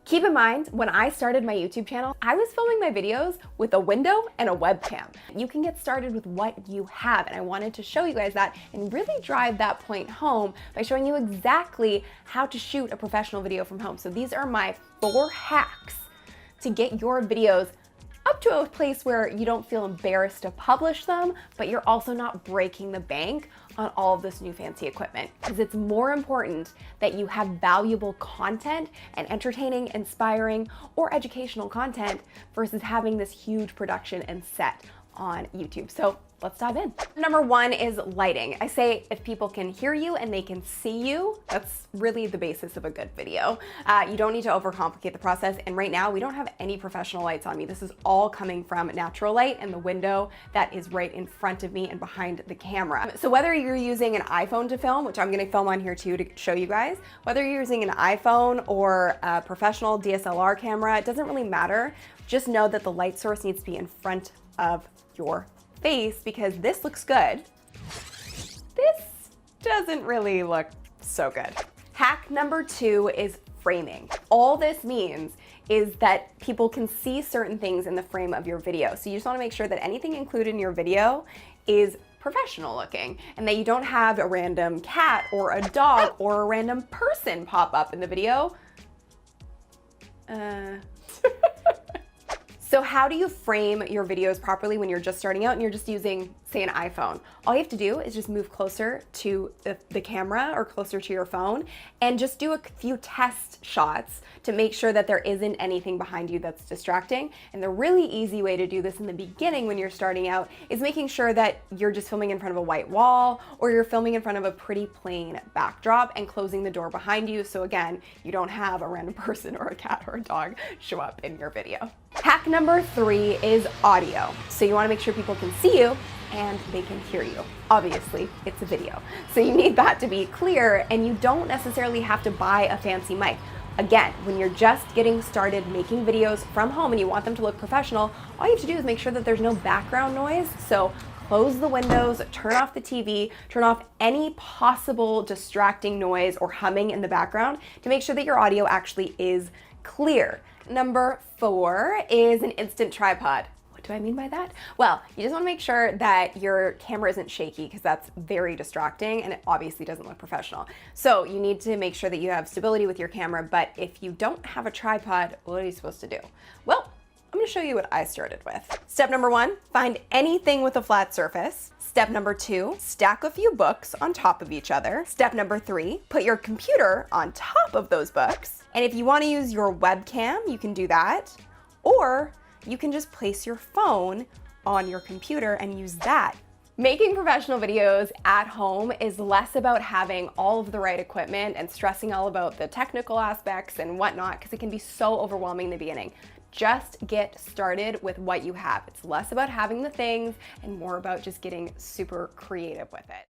Keep in mind, when I started my YouTube channel, I was filming my videos with a window and a webcam. You can get started with what you have, and I wanted to show you guys that and really drive that point home by showing you exactly how to shoot a professional video from home. So these are my 4 hacks to get your videos up to a place where you don't feel embarrassed to publish them, but you're also not breaking the bank on all of this new fancy equipment. Because it's more important that you have valuable content and entertaining, inspiring, or educational content versus having this huge production and set on YouTube. So let's dive in. Number 1 is lighting. I say if people can hear you and they can see you, that's really the basis of a good video. You don't need to overcomplicate the process. And right now we don't have any professional lights on me. This is all coming from natural light and the window that is right in front of me and behind the camera. So whether you're using an iPhone to film, which I'm gonna film on here too to show you guys, whether you're using an iPhone or a professional DSLR camera, it doesn't really matter. Just know that the light source needs to be in front of your face because this looks good. This doesn't really look so good. Hack number 2 is framing. All this means is that people can see certain things in the frame of your video. So you just want to make sure that anything included in your video is professional looking and that you don't have a random cat or a dog or a random person pop up in the video. So how do you frame your videos properly when you're just starting out and you're just using, say, an iPhone? All you have to do is just move closer to the camera or closer to your phone and just do a few test shots to make sure that there isn't anything behind you that's distracting. And the really easy way to do this in the beginning when you're starting out is making sure that you're just filming in front of a white wall or you're filming in front of a pretty plain backdrop and closing the door behind you. So again, you don't have a random person or a cat or a dog show up in your video. Hack number 3 is audio. So you want to make sure people can see you and they can hear you. Obviously, it's a video. So you need that to be clear and you don't necessarily have to buy a fancy mic. Again, when you're just getting started making videos from home and you want them to look professional, all you have to do is make sure that there's no background noise. So close the windows, turn off the TV, turn off any possible distracting noise or humming in the background to make sure that your audio actually is clear. Number 4 is an instant tripod. What do I mean by that? Well, you just want to make sure that your camera isn't shaky because that's very distracting and it obviously doesn't look professional. So you need to make sure that you have stability with your camera, but if you don't have a tripod, what are you supposed to do? Well, I'm going to show you what I started with. Step number 1, find anything with a flat surface. Step number 2, stack a few books on top of each other. Step number 3, put your computer on top of those books. And if you want to use your webcam, you can do that. Or you can just place your phone on your computer and use that. Making professional videos at home is less about having all of the right equipment and stressing all about the technical aspects and whatnot, because it can be so overwhelming in the beginning. Just get started with what you have. It's less about having the things and more about just getting super creative with it.